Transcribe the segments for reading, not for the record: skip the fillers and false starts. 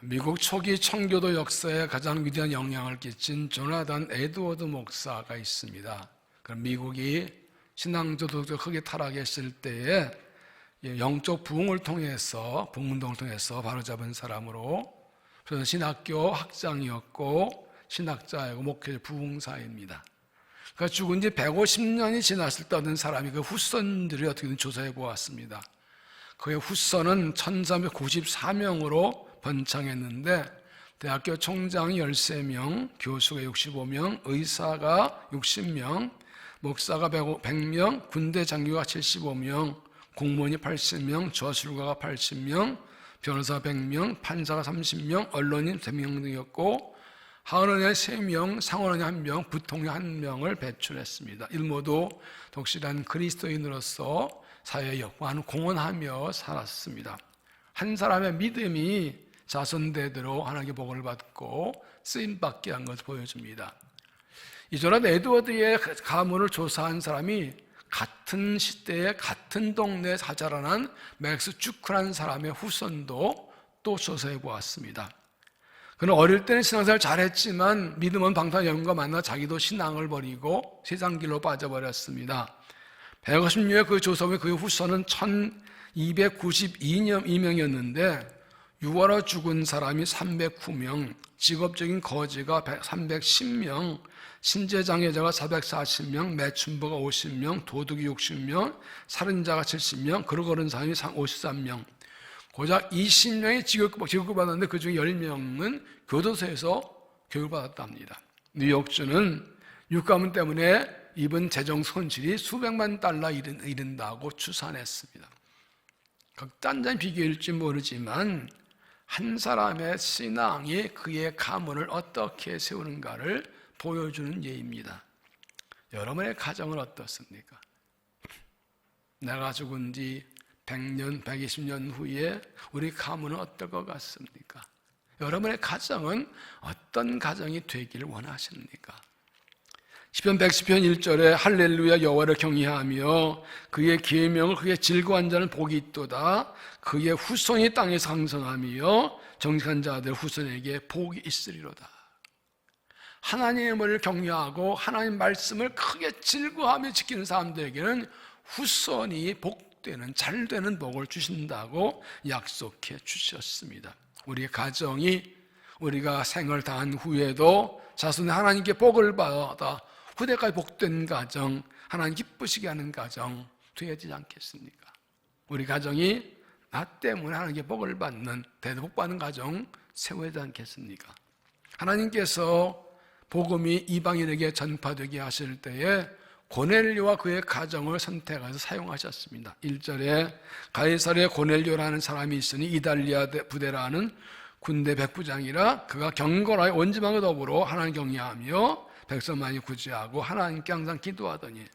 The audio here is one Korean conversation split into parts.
미국 초기 청교도 역사에 가장 위대한 영향을 끼친 조나단 에드워드 목사가 있습니다. 그럼 미국이 신앙적으로 크게 타락했을 때에 영적 부흥을 통해서, 부흥운동을 통해서 바로잡은 사람으로, 그래서 신학교 학장이었고 신학자이고 목회 부흥사입니다. 그러니까 죽은 지 150년이 지났을 때 얻은 사람이 그 후손들이 어떻게든 조사해 보았습니다. 그의 후손은 1394명으로 번창했는데 대학교 총장이 13명, 교수가 65명, 의사가 60명, 목사가 100명, 군대 장교가 75명, 공무원이 80명, 저술가가 80명, 변호사 100명, 판사가 30명, 언론인 3명 등이었고 하원의원 3명, 상원의원 1명, 부통령 1명을 배출했습니다. 일모두 독실한 그리스도인으로서 사회에 역할을 공헌하며 살았습니다. 한 사람의 믿음이 자손대대로 하나님의 복을 받고 쓰임받게 한 것을 보여줍니다. 이 조나단 에드워드의 가문을 조사한 사람이 같은 시대에 같은 동네에 자라난 맥스 주크라는 사람의 후손도 또 조사해 보았습니다. 그는 어릴 때는 신앙생활 잘했지만 믿음은 방탕한 여인과 만나 자기도 신앙을 버리고 세상 길로 빠져버렸습니다. 150년의 그 조사 후에 그의 후손은 1292명이었는데 유아로 죽은 사람이 309명, 직업적인 거지가 310명, 신체장애자가 440명, 매춘부가 50명, 도둑이 60명, 살인자가 70명, 그러 걸은 사람이 53명. 고작 20명이 지급을 받았는데 그 중에 10명은 교도소에서 교육을 받았답니다. 뉴욕주는 육가문 때문에 입은 재정 손실이 수백만 달러 이른다고 추산했습니다. 극단적인 비교일지 모르지만 한 사람의 신앙이 그의 가문을 어떻게 세우는가를 보여주는 예입니다. 여러분의 가정은 어떻습니까? 내가 죽은 지 100년, 120년 후에 우리 가문은 어떨 것 같습니까? 여러분의 가정은 어떤 가정이 되기를 원하십니까? 시편 110편 1절에 할렐루야 여호와를 경외하며 그의 계명을 그의 즐거워한 자는 복이 있도다. 그의 후손이 땅에서 강성하며 정직한 자들 후손에게 복이 있으리로다. 하나님을 경외하고 하나님 말씀을 크게 즐거워하며 지키는 사람들에게는 후손이 복되는 잘되는 복을 주신다고 약속해 주셨습니다. 우리의 가정이 우리가 생을 다한 후에도 자손이 하나님께 복을 받아 후대까지 복된 가정, 하나님 기쁘시게 하는 가정 되어야 되지 않겠습니까? 우리 가정이 나 때문에 하나님께 복을 받는 대복 받는 가정 세워야 되지 않겠습니까? 하나님께서 복음이 이방인에게 전파되게 하실 때에 고넬료와 그의 가정을 선택해서 사용하셨습니다. 1절에 가이사랴에 고넬료라는 사람이 있으니 이달리아 부대라는 군대 백부장이라 그가 경건하여 온지방과 더불어 하나님 경외하며 백성 많이 구제하고 하나님께 항상 기도하더니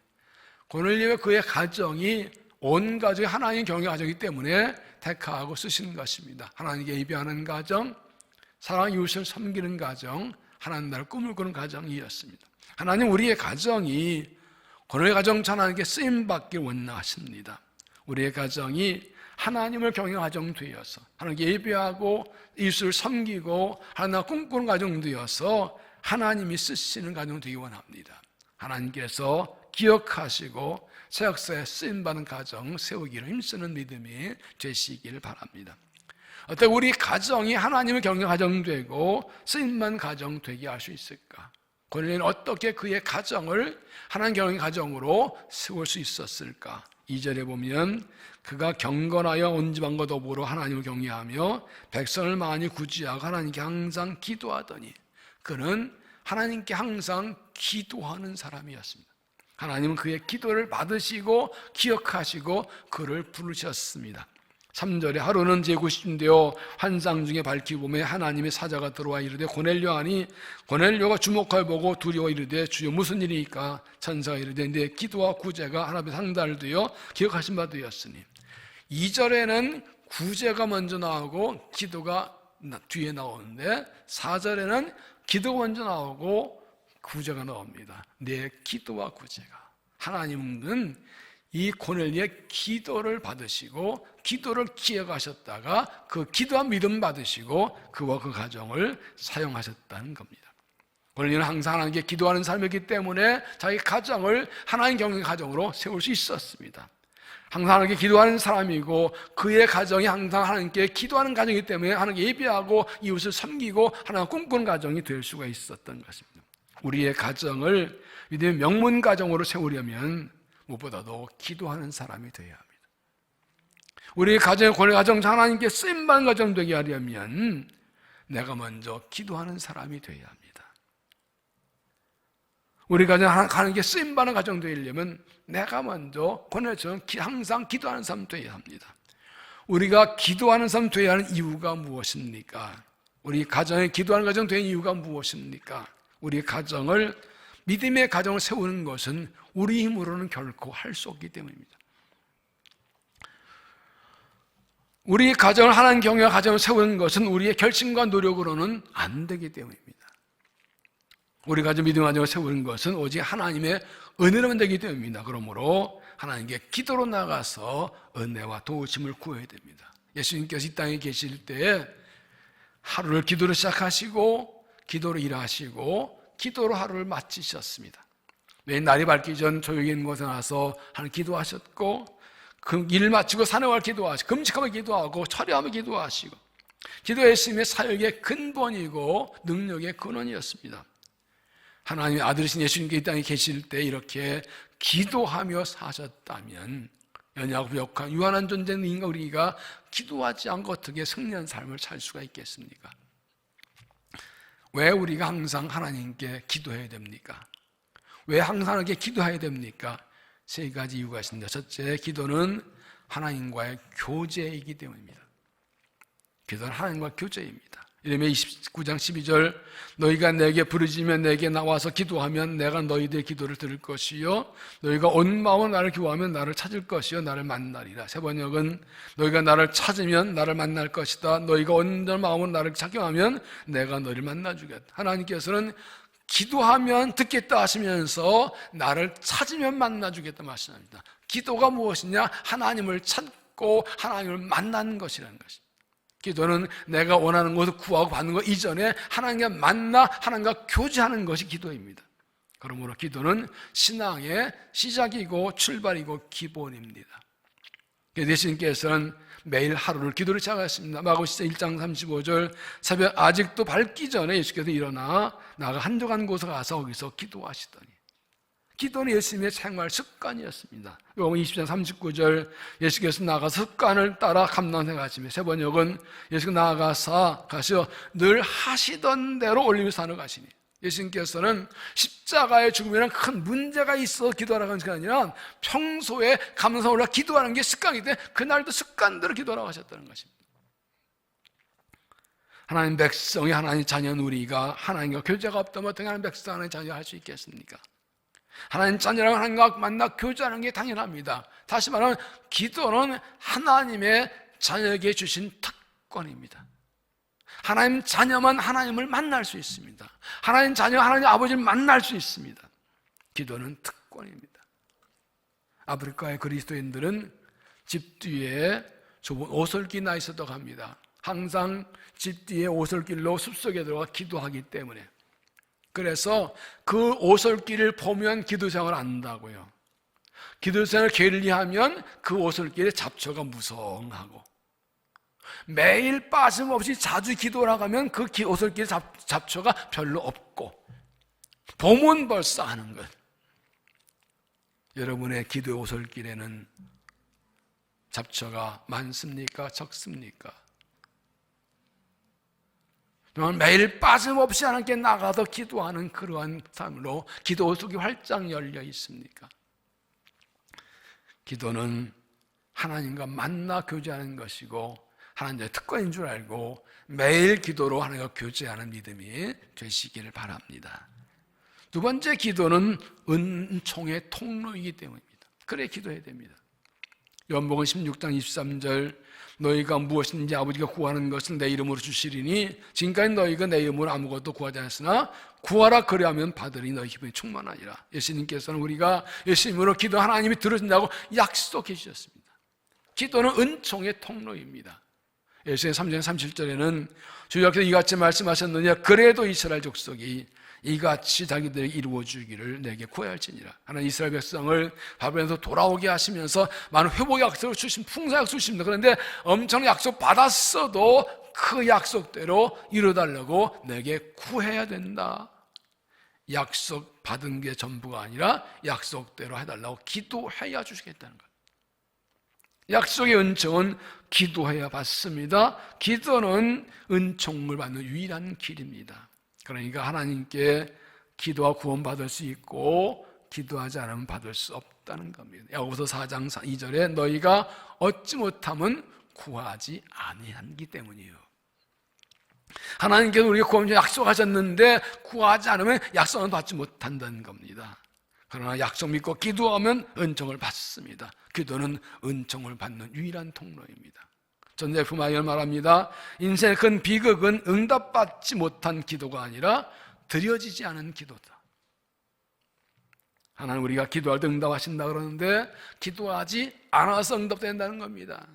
고넬료와 그의 가정이 온 가족이 하나님 경외 가정이기 때문에 택하고 쓰신 것입니다. 하나님께 예배하는 가정, 사랑 이웃을 섬기는 가정, 하나님 나라를 꿈을 꾸는 가정이었습니다. 하나님 우리의 가정이 고넬료 가정처럼 하나님께 쓰임받길 원하십니다. 우리의 가정이 하나님을 경외하는 가정 되어서 하나님께 예배하고 이웃을 섬기고 하나님 꿈꾸는 가정 되어서 하나님이 쓰시는 가정 되기 원합니다. 하나님께서 기억하시고 새 역사에 쓰임받는 가정 세우기를 힘쓰는 믿음이 되시기를 바랍니다. 어때 우리 가정이 하나님을 경외하는 가정 되고 쓰임받는 가정 되게 할 수 있을까? 고넬료는 어떻게 그의 가정을 하나님 경외하는 가정으로 세울 수 있었을까? 2절에 보면 그가 경건하여 온 지방과 더불어 하나님을 경외하며 백성을 많이 구제하고 하나님께 항상 기도하더니 그는 하나님께 항상 기도하는 사람이었습니다. 하나님은 그의 기도를 받으시고 기억하시고 그를 부르셨습니다. 3절에 하루는 제90되어 환상 중에 밝히고 보매 하나님의 사자가 들어와 이르되 고넬료 하니 고넬료가 주목하여 보고 두려워 이르되 주여 무슨 일이니까 천사가 이르되 내 기도와 구제가 하나님의 상달되어 기억하신 바 되었으니 2절에는 구제가 먼저 나오고 기도가 뒤에 나오는데 4절에는 기도가 먼저 나오고 구제가 나옵니다. 내 기도와 구제가 하나님은 이 고넬리의 기도를 받으시고 기도를 기억하셨다가 그 기도와 믿음 받으시고 그와 그 가정을 사용하셨다는 겁니다. 고넬리는 항상 하나님께 기도하는 삶이기 때문에 자기 가정을 하나님 경외의 가정으로 세울 수 있었습니다. 항상 하나님께 기도하는 사람이고 그의 가정이 항상 하나님께 기도하는 가정이기 때문에 하나님께 예배하고 이웃을 섬기고 하나님 꿈꾸는 가정이 될 수가 있었던 것입니다. 우리의 가정을 믿음의 명문 가정으로 세우려면 무엇보다도 기도하는 사람이 되어야 합니다. 우리의 가정의 고뇌 가정, 하나님께 쓰임받는 가정 되게 하려면 내가 먼저 기도하는 사람이 되어야 합니다. 우리 가정 하나님께 쓰임받는 가정 되려면 내가 먼저 고뇌처럼 항상 기도하는 사람 되어야 합니다. 우리가 기도하는 사람 되어야 하는 이유가 무엇입니까? 우리 가정에 기도하는 가정 되는 이유가 무엇입니까? 우리 가정을 믿음의 가정을 세우는 것은 우리 힘으로는 결코 할 수 없기 때문입니다. 우리 가정을 하나님 경외와 가정을 세우는 것은 우리의 결심과 노력으로는 안 되기 때문입니다. 우리 가정 믿음의 가정을 세우는 것은 오직 하나님의 은혜로만 되기 때문입니다. 그러므로 하나님께 기도로 나가서 은혜와 도우심을 구해야 됩니다. 예수님께서 이 땅에 계실 때 하루를 기도로 시작하시고 기도로 일하시고 기도로 하루를 마치셨습니다. 매일 날이 밝기 전 조용히 있는 곳에 나서 하나님 기도하셨고 그 일 마치고 산행을 기도하시고 금식하며 기도하고 철야하며 기도하시고 기도의 예수님의 사역의 근본이고 능력의 근원이었습니다. 하나님의 아들이신 예수님께 이 땅에 계실 때 이렇게 기도하며 사셨다면 연약하고 부족한 유한한 존재인 인간 우리가 기도하지 않고 어떻게 승리한 삶을 살 수가 있겠습니까? 왜 우리가 항상 하나님께 기도해야 됩니까? 왜 항상 하나님께 기도해야 됩니까? 세 가지 이유가 있습니다. 첫째, 기도는 하나님과의 교제이기 때문입니다. 기도는 하나님과 교제입니다. 이러면 29장 12절 너희가 내게 부르짖으면 내게 나와서 기도하면 내가 너희들의 기도를 들을 것이요 너희가 온 마음으로 나를 기도하면 나를 찾을 것이요 나를 만나리라. 세 번역은 너희가 나를 찾으면 나를 만날 것이다. 너희가 온 마음으로 나를 찾기하면 내가 너희를 만나주겠다. 하나님께서는 기도하면 듣겠다 하시면서 나를 찾으면 만나주겠다 말씀합니다. 기도가 무엇이냐? 하나님을 찾고 하나님을 만나는 것이라는 것입니다. 기도는 내가 원하는 것을 구하고 받는 것 이전에 하나님과 만나 하나님과 교제하는 것이 기도입니다. 그러므로 기도는 신앙의 시작이고 출발이고 기본입니다. 예수님께서는 매일 하루를 기도를 시작하셨습니다. 마가복음 1장 35절 새벽 아직도 밝기 전에 예수께서 일어나 나가 한적한 곳에 가서 거기서 기도하시더니 기도는 예수님의 생활 습관이었습니다. 요한 20장 39절 예수께서 나가서 습관을 따라 감난해 가시며 세 번역은 예수가 나아가서 가시어 늘 하시던 대로 올리브산을 가시니 예수님께서는 십자가의 죽음이라는 큰 문제가 있어 기도하라고 하는 게 아니라 평소에 감사 올라 기도하는 게 습관이기 때문에 그날도 습관대로 기도하라고 하셨다는 것입니다. 하나님 백성이 하나님 자녀는 우리가 하나님과 교제가 없다면 어떻게 하나님 백성 하나님 자녀 할 수 있겠습니까? 하나님 자녀랑 하나님과 만나 교제하는 게 당연합니다. 다시 말하면 기도는 하나님의 자녀에게 주신 특권입니다. 하나님 자녀만 하나님을 만날 수 있습니다. 하나님 자녀 하나님 아버지를 만날 수 있습니다. 기도는 특권입니다. 아프리카의 그리스도인들은 집 뒤에 좁은 오솔길이 나 있었다고 합니다. 항상 집 뒤에 오솔길로 숲속에 들어가 기도하기 때문에 그래서 그 오솔길을 보면 기도생활을 안다고요. 기도생활을 게을리하면 그 오솔길에 잡초가 무성하고 매일 빠짐없이 자주 기도를 하면 그 오솔길에 잡초가 별로 없고 봄은 벌써 하는 것. 여러분의 기도 오솔길에는 잡초가 많습니까? 적습니까? 매일 빠짐없이 하나님께 나가서 기도하는 그러한 삶으로 기도 오솔길이 활짝 열려 있습니까? 기도는 하나님과 만나 교제하는 것이고 하나님의 특권인 줄 알고 매일 기도로 하나님과 교제하는 믿음이 되시기를 바랍니다. 두 번째, 기도는 은총의 통로이기 때문입니다. 그래 기도해야 됩니다. 요한복음 16장 23절 너희가 무엇인지 아버지가 구하는 것을 내 이름으로 주시리니 지금까지 너희가 내 이름으로 아무것도 구하지 않았으나 구하라 그리하면 받으리 너희 기쁨이 충만하리라. 예수님께서는 우리가 예수님으로 기도 하나님이 들으신다고 약속해 주셨습니다. 기도는 은총의 통로입니다. 예수님 3장 37절에는 주여께서 이같이 말씀하셨느냐 그래도 이스라엘 족속이 이같이 자기들에게 이루어주기를 내게 구하할지니라. 하나님 이스라엘 백성을 바벨론에서 돌아오게 하시면서 많은 회복의 약속을 주신 풍성한 약속을 주십니다. 그런데 엄청난 약속 받았어도 그 약속대로 이루어달라고 내게 구해야 된다. 약속 받은 게 전부가 아니라 약속대로 해달라고 기도해야 주시겠다는 거예요. 약속의 은총은 기도해야 받습니다. 기도는 은총을 받는 유일한 길입니다. 그러니까 하나님께 기도와 구원받을 수 있고 기도하지 않으면 받을 수 없다는 겁니다. 야고보서 4장 2절에 너희가 얻지 못하면 구하지 아니하기 때문이에요. 하나님께서 우리가 구하면 약속하셨는데 구하지 않으면 약속은 받지 못한다는 겁니다. 그러나 약속 믿고 기도하면 은총을 받습니다. 기도는 은총을 받는 유일한 통로입니다. 존 F 마이어 말합니다. 인생의 큰 비극은 응답받지 못한 기도가 아니라 드려지지 않은 기도다. 하나님 우리가 기도할 때 응답하신다 그러는데 기도하지 않아서 응답된다는 겁니다.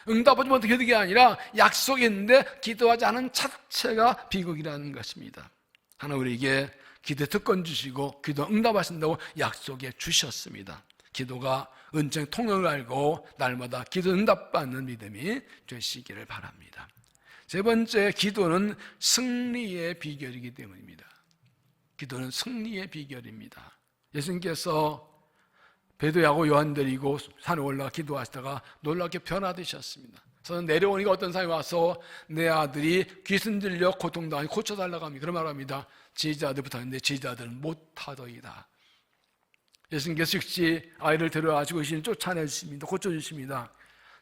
응답하지 못한 기도가 아니라 약속이 있는데 기도하지 않은 자체가 비극이라는 것입니다. 하나님 우리에게 기도 특권 주시고 기도 응답하신다고 약속해 주셨습니다. 기도가 은총의 통로를 알고 날마다 기도 응답받는 믿음이 되시기를 바랍니다. 세 번째, 기도는 승리의 비결이기 때문입니다. 기도는 승리의 비결입니다. 예수님께서 베드로, 야고보, 요한 데리고 산에 올라가 기도하시다가 놀랍게 변화되셨습니다. 저는 내려오니까 어떤 사람이 와서 내 아들이 귀신 들려 고통당하니 고쳐달라고 합니다. 그런 말을 합니다. 제자들부터 하는데 제자들은 못하더이다. 예수님께서 즉시 아이를 데려와주고 귀신을 쫓아내주십니다. 고쳐주십니다.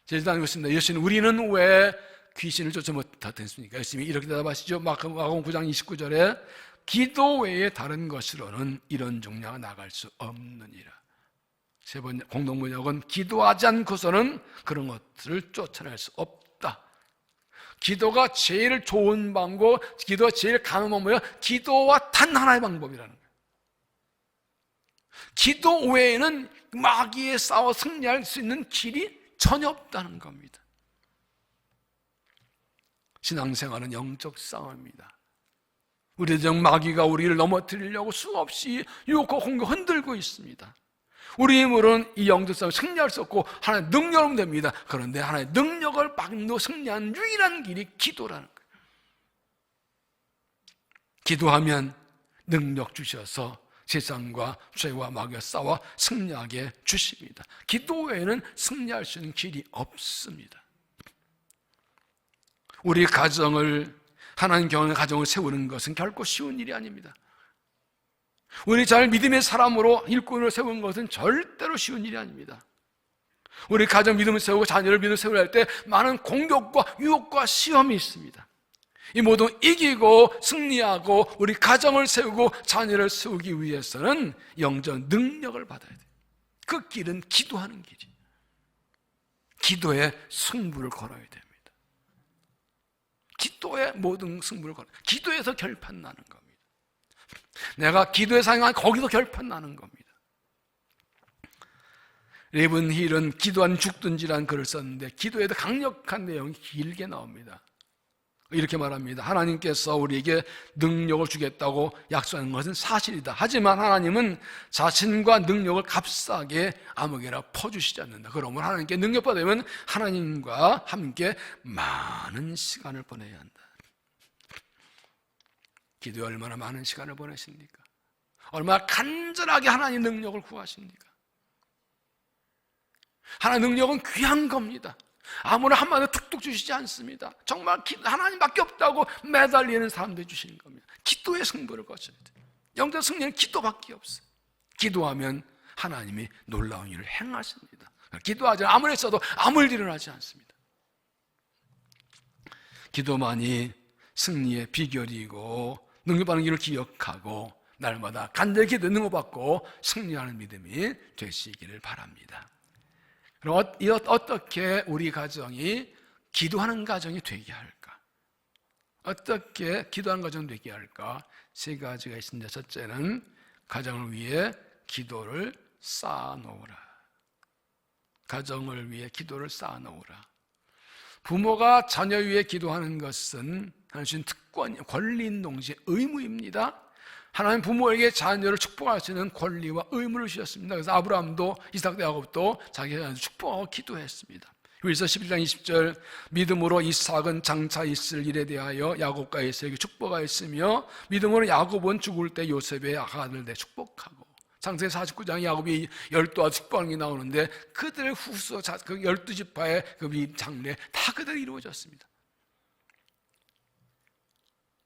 제자들은 그렇습니다. 예수님 우리는 왜 귀신을 쫓아 못하겠습니까? 예수님이 이렇게 대답하시죠. 마가복음 9장 29절에 기도 외에 다른 것으로는 이런 종류가 나갈 수 없느니라. 세 번째 공동번역은 기도하지 않고서는 그런 것들을 쫓아낼 수 없다. 기도가 제일 좋은 방법, 기도가 제일 강한 방법이야. 기도와 단 하나의 방법이라는 거예요. 기도 외에는 마귀에 싸워 승리할 수 있는 길이 전혀 없다는 겁니다. 신앙생활은 영적 싸움입니다. 우리의 정 마귀가 우리를 넘어뜨리려고 수없이 유혹과 공격 흔들고 있습니다. 우리 힘으로는 이 영적 싸움을 승리할 수 없고 하나님의 능력으로 됩니다. 그런데 하나님의 능력을 막는 승리하는 유일한 길이 기도라는 거예요. 기도하면 능력 주셔서 세상과 죄와 마귀와 싸워 승리하게 주십니다. 기도 외에는 승리할 수 있는 길이 없습니다. 우리 가정을 하나님 경험의 가정을 세우는 것은 결코 쉬운 일이 아닙니다. 우리 잘 믿음의 사람으로 일꾼을 세우는 것은 절대로 쉬운 일이 아닙니다. 우리 가정 믿음을 세우고 자녀를 믿음을 세우려 할 때 많은 공격과 유혹과 시험이 있습니다. 이 모두 이기고 승리하고 우리 가정을 세우고 자녀를 세우기 위해서는 영적 능력을 받아야 돼요. 그 길은 기도하는 길이에요. 기도에 승부를 걸어야 됩니다. 기도에 모든 승부를 걸어요. 기도에서 결판 나는 겁니다. 내가 기도에 사용한 거기서 결판 나는 겁니다. 레이븐 힐은 기도한 죽든지라는 글을 썼는데 기도에도 강력한 내용이 길게 나옵니다. 이렇게 말합니다. 하나님께서 우리에게 능력을 주겠다고 약속하는 것은 사실이다. 하지만 하나님은 자신과 능력을 값싸게 아무개나 퍼주시지 않는다. 그러면 하나님께 능력 받으면 하나님과 함께 많은 시간을 보내야 한다. 기도에 얼마나 많은 시간을 보내십니까? 얼마나 간절하게 하나님 능력을 구하십니까? 하나님 능력은 귀한 겁니다. 아무나 한마디 툭툭 주시지 않습니다. 정말 하나님밖에 없다고 매달리는 사람들 주시는 겁니다. 기도의 승부를 거쳐야 돼요. 영적 승리는 기도밖에 없어요. 기도하면 하나님이 놀라운 일을 행하십니다. 기도하지 아무리 써도 아무 일 일어나지 않습니다. 기도만이 승리의 비결이고 능력받는 길을 기억하고 날마다 간절히 기도 능력받고 승리하는 믿음이 되시기를 바랍니다. 그럼 어떻게 우리 가정이 기도하는 가정이 되게 할까? 어떻게 기도하는 가정이 되게 할까? 세 가지가 있습니다. 첫째는 가정을 위해 기도를 쌓아놓으라. 가정을 위해 기도를 쌓아놓으라. 부모가 자녀 위해 기도하는 것은 하나님 특권, 권리인 동시에 의무입니다. 하나님 부모에게 자녀를 축복할 수 있는 권리와 의무를 주셨습니다. 그래서 아브라함도 이삭도 야곱도 자기 자녀를 축복하고 기도했습니다. 그래서 11장 20절 믿음으로 이삭은 장차 있을 일에 대하여 야곱과 에사에게 축복하였으며 믿음으로 야곱은 죽을 때 요셉의 아들들 축복하고 창세기 49장 야곱이 12아들 축복하는 게 나오는데 그들의 후손, 그 12지파의 그 장래 다 그대로 이루어졌습니다.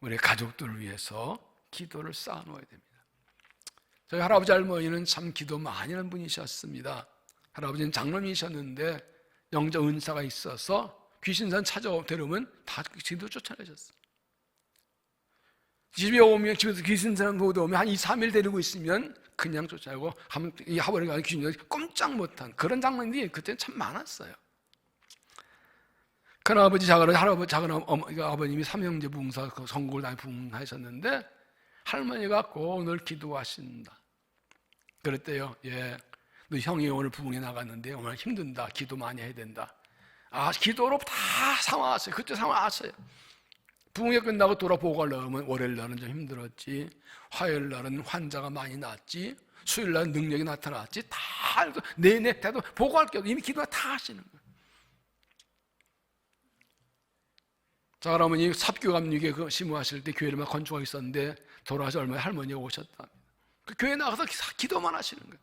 우리 가족들을 위해서 기도를 쌓아놓아야 됩니다. 저희 할아버지 할머니는 참 기도 많이 하는 분이셨습니다. 할아버지는 장로님이셨는데 영적 은사가 있어서 귀신산 데려오면 다 기도 쫓아내셨어요. 집에 오면 집에서 귀신산 보고 오면 한 2, 3일 데리고 있으면 그냥 쫓아내고 이 하버리가 귀신이 꼼짝 못한 그런 장면들이 그때는 참 많았어요. 큰 아버지, 작은 아버님이 삼형제 부흥사 선곡을 다 부흥하셨는데 할머니가 오늘 기도하신다. 그랬대요. 예, 너 형이 오늘 부흥에 나갔는데 오늘 힘든다. 기도 많이 해야 된다. 아, 기도로 다 상황하세요. 그때 상황하세요. 부흥회 끝나고 돌아보고 가려면 월요일 날은 좀 힘들었지, 화요일 날은 환자가 많이 났지, 수요일 날은 능력이 나타났지, 다 내내 때도 보고할 게 없어. 이미 기도가 다 하시는 거예요. 자, 할아버니 삽교감리교회 그 심호하실 때 교회를 막 건축하고 있었는데 돌아와서 얼마에 할머니가 오셨다. 그 교회 나가서 기도만 하시는 거예요.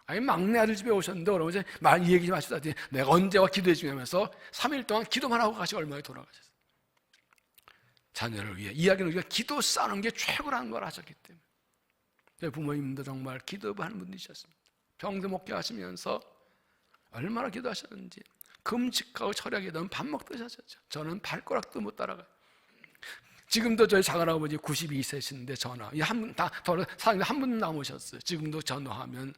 아니, 막내 아들 집에 오셨는데 그러면 말 얘기 좀 하시다. 내가 언제와 기도해 주면서 3일 동안 기도만 하고 가시고 얼마에 돌아가셨어요. 자녀를 위해 이야기는 우리가 기도 쌓는 게 최고라는 걸 하셨기 때문에. 제 부모님도 정말 기도하는 분이셨습니다. 병도 목회하시면서 얼마나 기도하셨는지. 금식하고 철야기도는 밥 먹듯이 하셨죠. 저는 발가락도 못 따라가요. 지금도 저희 작은아버지 92세신데 전화 사람이 한 분 남으셨어요. 지금도 전화하면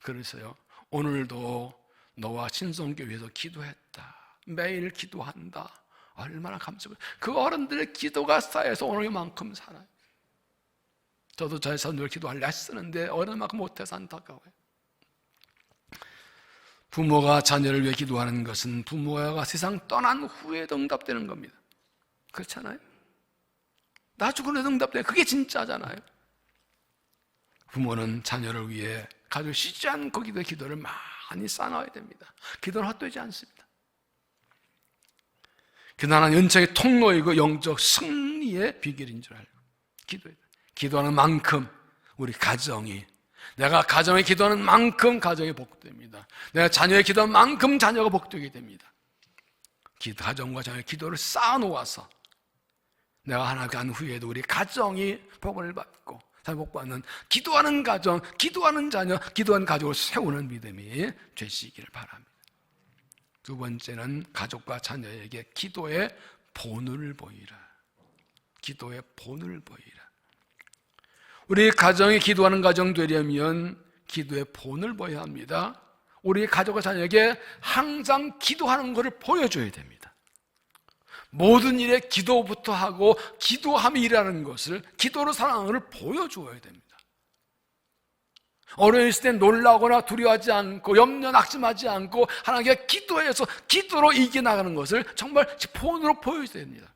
그러세요. 오늘도 너와 신성교회에서 기도했다. 매일 기도한다. 얼마나 감사해요. 그 어른들의 기도가 쌓여서 오늘 이만큼 살아요. 저도 저희 선들 기도하려 쓰는데 어른만큼 못해서 안타까워요. 부모가 자녀를 위해 기도하는 것은 부모가 세상 떠난 후에도 응답되는 겁니다. 그렇잖아요? 나 죽은 후에도 응답되는, 그게 진짜잖아요. 부모는 자녀를 위해 가족 쉬지 않고 기도를 많이 쌓아놔야 됩니다. 기도는 헛되지 않습니다. 기도는 연착의 통로이고 영적 승리의 비결인 줄 알고 기도하는 만큼 우리 가정이, 내가 가정에 기도하는 만큼 가정이 복됩니다. 내가 자녀에 기도하는 만큼 자녀가 복되게 됩니다. 가정과 자녀의 기도를 쌓아놓아서 내가 하나 간 후에도 우리 가정이 복을 받고 복받는 기도하는 가정, 기도하는 자녀, 기도하는 가족을 세우는 믿음이 되시기를 바랍니다. 두 번째는 가족과 자녀에게 기도의 본을 보이라. 기도의 본을 보이라. 우리 가정이 기도하는 가정 되려면 기도의 본을 보여야 합니다. 우리 가족과 자녀에게 항상 기도하는 것을 보여줘야 됩니다. 모든 일에 기도부터 하고 기도하며 일하는 것을, 기도로 살아가는 것을 보여줘야 됩니다. 어려운 있을 때 놀라거나 두려워하지 않고 염려 낙심하지 않고 하나님께 기도해서 기도로 이겨나가는 것을 정말 본으로 보여줘야 됩니다.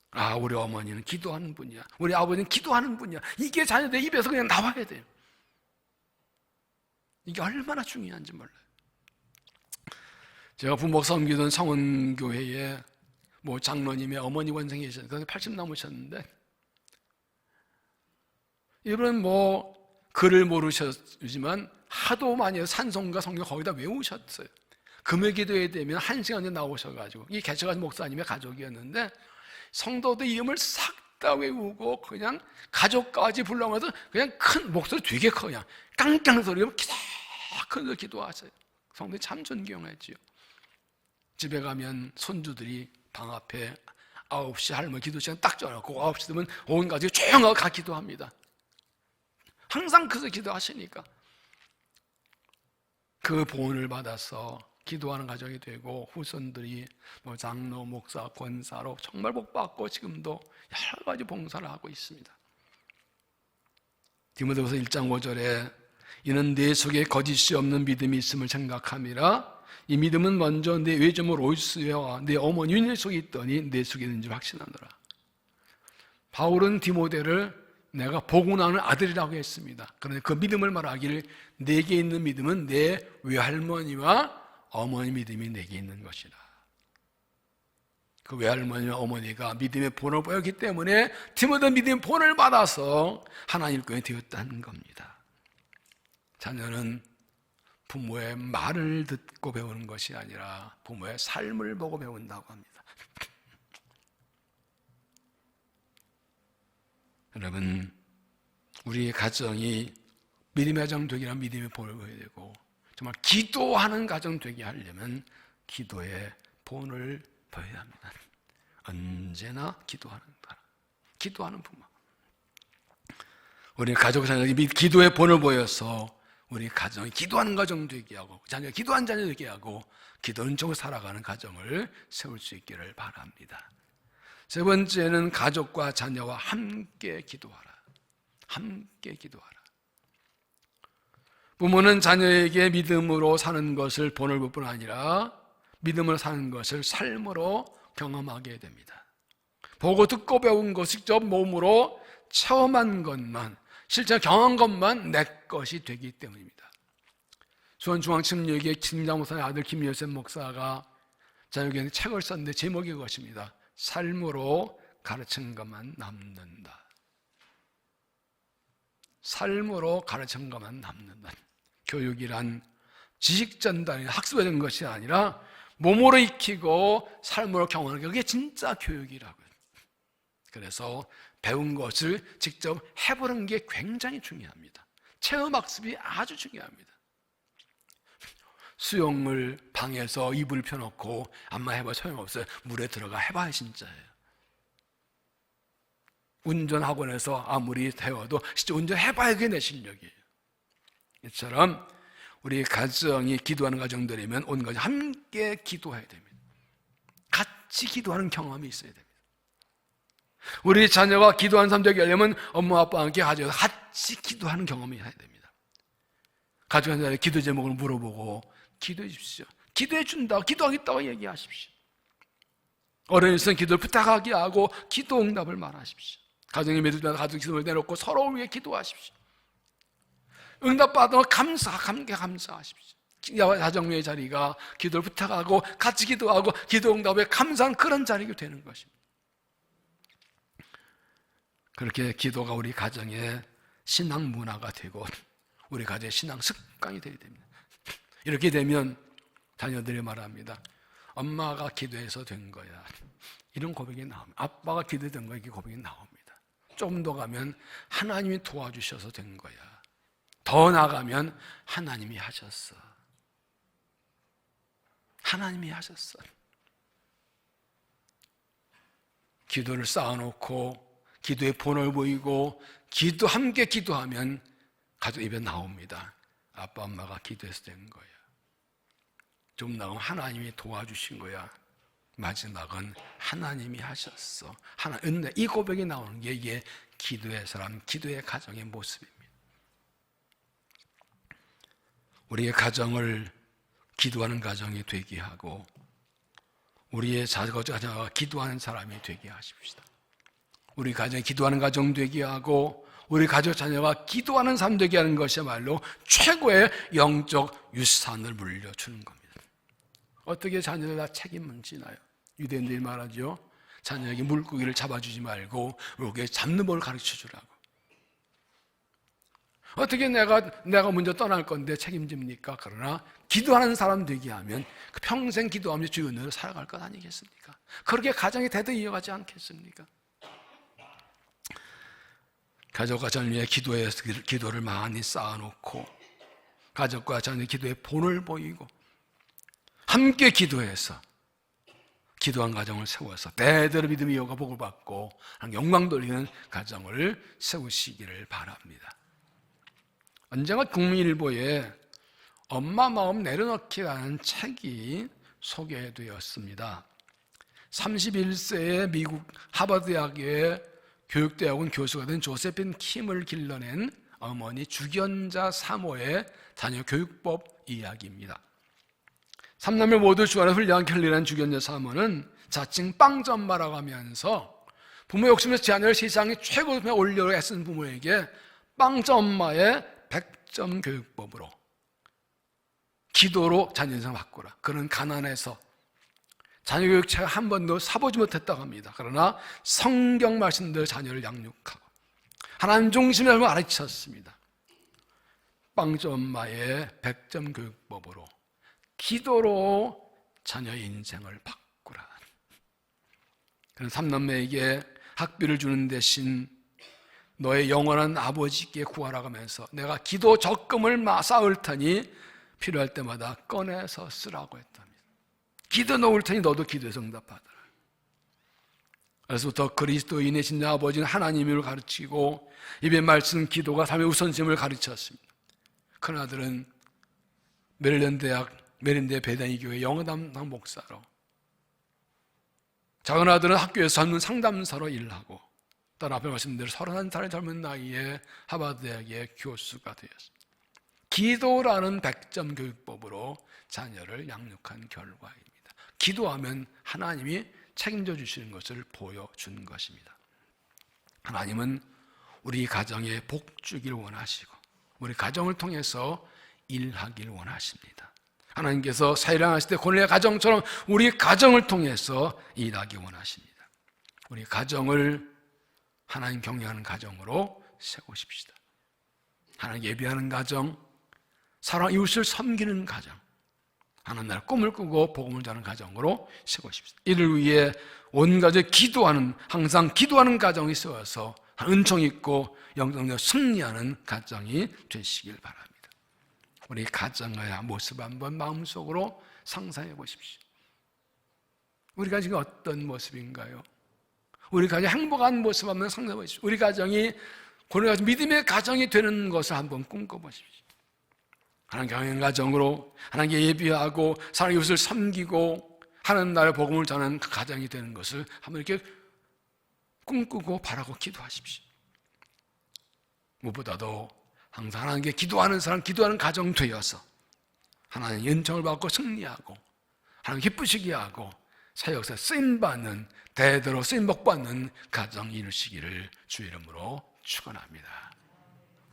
아, 우리 어머니는 기도하는 분이야, 우리 아버지는 기도하는 분이야, 이게 자녀들 입에서 그냥 나와야 돼요. 이게 얼마나 중요한지 몰라요. 제가 부목 섬기던 성원교회에 장로님의 어머니 원생이 계셨는데 80 넘으셨는데, 이분은 글을 모르셨지만 하도 많이 해서 산송과 성경 거기다 외우셨어요. 금요 기도회 되면 1시간에 나오셔가지고, 이 개척하신 목사님의 가족이었는데 성도들 이름을 싹 다 외우고 그냥 가족까지 불러가면서 그냥 큰 목소리 되게 커, 그냥 깡깡 소리로 큰 소리로 기도하세요. 성도들이 참 존경했지요. 집에 가면 손주들이 방 앞에 9시 할머니 기도 시간 딱 정해놓고 9시 되면 온 가족이 조용하고 가 기도합니다. 항상 그래서 기도하시니까 그 보훈을 받아서 기도하는 가정이 되고 후손들이 장로, 목사, 권사로 정말 복받고 지금도 여러 가지 봉사를 하고 있습니다. 디모데후서 1장 5절에 이는 내 속에 거짓이 없는 믿음이 있음을 생각함이라. 이 믿음은 먼저 내 외조모 로이스와 내 어머니 윤희 속에 있더니 내 속에 있는지 확신하노라. 바울은 디모데를 내가 복음하는 아들이라고 했습니다. 그런데 그 믿음을 말하기를 내게 있는 믿음은 내 외할머니와 어머니 믿음이 내게 있는 것이라. 그 외할머니와 어머니가 믿음의 본을 보였기 때문에 디모데 믿음의 본을 받아서 하나님 거에 되었다는 겁니다. 자녀는 부모의 말을 듣고 배우는 것이 아니라 부모의 삶을 보고 배운다고 합니다. 여러분, 우리의 가정이 믿음의 가정 되기란 믿음의 본을 보여야 되고, 정말 기도하는 가정 되게 하려면 기도의 본을 보여야 합니다. 언제나 기도하는 사람, 기도하는 부모. 우리 가족 자녀들이 기도의 본을 보여서 우리 가정이 기도하는 가정 되게 하고, 자녀가 기도한 자녀 되게 하고, 기도론적으로 살아가는 가정을 세울 수 있기를 바랍니다. 세 번째는 가족과 자녀와 함께 기도하라. 함께 기도하라. 부모는 자녀에게 믿음으로 사는 것을 본을 볼 뿐 아니라 믿음으로 사는 것을 삶으로 경험하게 됩니다. 보고 듣고 배운 것, 직접 몸으로 체험한 것만, 실제 경험한 것만 내 것이 되기 때문입니다. 수원중앙침례교회 김장 목사의 아들 김여셉 목사가 자녀에게 책을 썼는데 제목이 그것입니다. 삶으로 가르친 것만 남는다. 삶으로 가르친 것만 남는다. 교육이란 지식 전달이 학습된 것이 아니라 몸으로 익히고 삶으로 경험하는 게 그게 진짜 교육이라고요. 그래서 배운 것을 직접 해보는 게 굉장히 중요합니다. 체험학습이 아주 중요합니다. 수영을 방에서 이불 펴놓고 안마 해봐 소용없어요. 물에 들어가 해봐야 진짜예요. 운전학원에서 아무리 배워도 진짜 운전해봐야 그게 내 실력이에요. 이처럼 우리 가정이 기도하는 가정들이면 온 가정 함께 기도해야 됩니다. 같이 기도하는 경험이 있어야 됩니다. 우리 자녀가 기도하는 삶 되게 하려면 엄마 아빠와 함께 가져서 같이 기도하는 경험이 해야 됩니다. 가족한테 기도 제목을 물어보고 기도해 주십시오. 기도해 준다, 기도하겠다고 얘기하십시오. 어른일선 기도를 부탁하게 하고 기도 응답을 말하십시오. 가정의 믿음과 가족 기도를 내놓고 서로를 위해 기도하십시오. 응답받으면 감사하십시오. 가정의 자리가 기도를 부탁하고 같이 기도하고 기도 응답에 감사한 그런 자리가 되는 것입니다. 그렇게 기도가 우리 가정의 신앙 문화가 되고 우리 가정의 신앙 습관이 되어야 됩니다. 이렇게 되면 자녀들이 말합니다. 엄마가 기도해서 된 거야. 이런 고백이 나옵니다. 아빠가 기도된 거야. 이렇게 고백이 나옵니다. 좀 더 가면 하나님이 도와주셔서 된 거야. 더 나가면 하나님이 하셨어. 하나님이 하셨어. 기도를 쌓아놓고 기도의 본을 보이고 함께 기도하면 가족 입에 나옵니다. 아빠 엄마가 기도해서 된 거야. 좀 나오면 하나님이 도와주신 거야. 마지막은 하나님이 하셨어. 은혜, 이 고백이 나오는 게 이게 기도의 사람, 기도의 가정의 모습입니다. 우리의 가정을 기도하는 가정이 되게 하고 우리의 자녀가 기도하는 사람이 되게 하십시다. 우리 가정이 기도하는 가정 되게 하고 우리 가족 자녀가 기도하는 삶 되게 하는 것이야말로 최고의 영적 유산을 물려주는 겁니다. 어떻게 자녀들 다 책임을 지나요? 유대인들이 말하죠. 자녀에게 물고기를 잡아주지 말고 물고기 잡는 법을 가르쳐주라고. 어떻게 내가 먼저 떠날 건데 책임집니까? 그러나 기도하는 사람 되게 하면 평생 기도하면서 주의 은혜로 살아갈 것 아니겠습니까? 그렇게 가정이 대대 이어가지 않겠습니까? 가족과 자녀의 기도를 많이 쌓아놓고 가족과 자녀의 기도의 본을 보이고 함께 기도해서 기도한 가정을 세워서 대대로 믿음의 이어가 복을 받고 영광 돌리는 가정을 세우시기를 바랍니다. 언젠가 국민일보에 엄마 마음 내려놓기라는 책이 소개되었습니다. 31세의 미국 하버드대학의 교육대학원 교수가 된 조세핀 킴을 길러낸 어머니 주견자 사모의 자녀 교육법 이야기입니다. 3남매 모두 주안에 훌륭한 켈리라는 주견자 사모는 자칭 빵점마라고 하면서 부모 욕심에서 자녀를 세상의 최고점에 올려고 애쓴 부모에게 빵점마의 100점 교육법으로 기도로 자녀 인생을 바꾸라. 그는 가난해서 자녀 교육책을 한 번도 사보지 못했다고 합니다. 그러나 성경 말씀대로 자녀를 양육하고 하나님 중심을 가르쳤습니다. 빵점마의 100점 교육법으로 기도로 자녀의 인생을 바꾸라. 그는 3남매에게 학비를 주는 대신 너의 영원한 아버지께 구하라고 하면서 내가 기도 적금을 쌓을 테니 필요할 때마다 꺼내서 쓰라고 했답니다. 기도 놓을 테니 너도 기도에서 응답하더라. 그래서부터 그리스도인의 진정 아버지는 하나님을 가르치고 입의 말씀 기도가 삶의 우선심을 가르쳤습니다. 큰아들은 메릴랜드 베다니 교회 영어 담당 목사로, 작은 아들은 학교에서 전문 상담사로 일하고, 또 앞에 말씀대로 31살의 젊은 나이에 하버드대학의 교수가 되었습니다. 기도라는 100점 교육법으로 자녀를 양육한 결과입니다. 기도하면 하나님이 책임져 주시는 것을 보여준 것입니다. 하나님은 우리 가정에 복 주길 원하시고 우리 가정을 통해서 일하길 원하십니다. 하나님께서 사일항하실 때 고넬의 가정처럼 우리 가정을 통해서 일하기 원하십니다. 우리 가정을 하나님 경외하는 가정으로 세우십시다. 하나님 예배하는 가정, 사랑 이웃을 섬기는 가정, 하나님 나라 꿈을 꾸고 복음을 전하는 가정으로 세우십시다. 이를 위해 온 가족이 기도하는, 항상 기도하는 가정이 세워서 은총 있고 영적으로 승리하는 가정이 되시길 바랍니다. 우리 가정의 모습 한번 마음속으로 상상해 보십시오. 우리 가정이 어떤 모습인가요? 우리 가정이 행복한 모습 한번 상상해 보십시오. 우리 가정이 고뇌가 믿음의 가정이 되는 것을 한번 꿈꿔보십시오. 하나님 경외하는 가정으로 하나님께 예비하고 사랑의 이웃을 섬기고 하나님 나라의 복음을 전하는 그 가정이 되는 것을 한번 이렇게 꿈꾸고 바라고 기도하십시오. 무엇보다도 항상 하나님께 기도하는 사람, 기도하는 가정 되어서 하나님 은총을 받고 승리하고 하나님 기쁘시게 하고 사역사에 쓰임받는, 대대로 쓰임복받는 가정 이루시기를 주의 이름으로 축원합니다.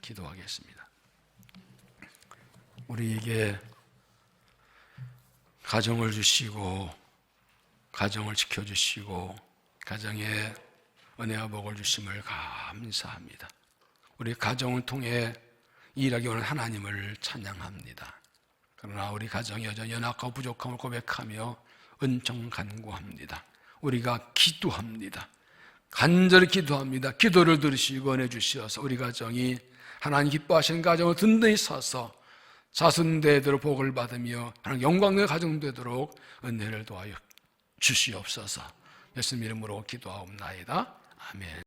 기도하겠습니다. 우리에게 가정을 주시고 가정을 지켜주시고 가정에 은혜와 복을 주심을 감사합니다. 우리 가정을 통해 일하기 원하는 하나님을 찬양합니다. 그러나 우리 가정이 여전히 연약하고 부족함을 고백하며 은총 간구합니다. 우리가 기도합니다. 간절히 기도합니다. 기도를 들으시고 은혜 주시어서 우리 가정이 하나님 기뻐하시는 가정을 든든히 서서 자손대대로 복을 받으며 하나님 영광의 가정 되도록 은혜를 도하여 주시옵소서. 예수님 이름으로 기도하옵나이다. 아멘.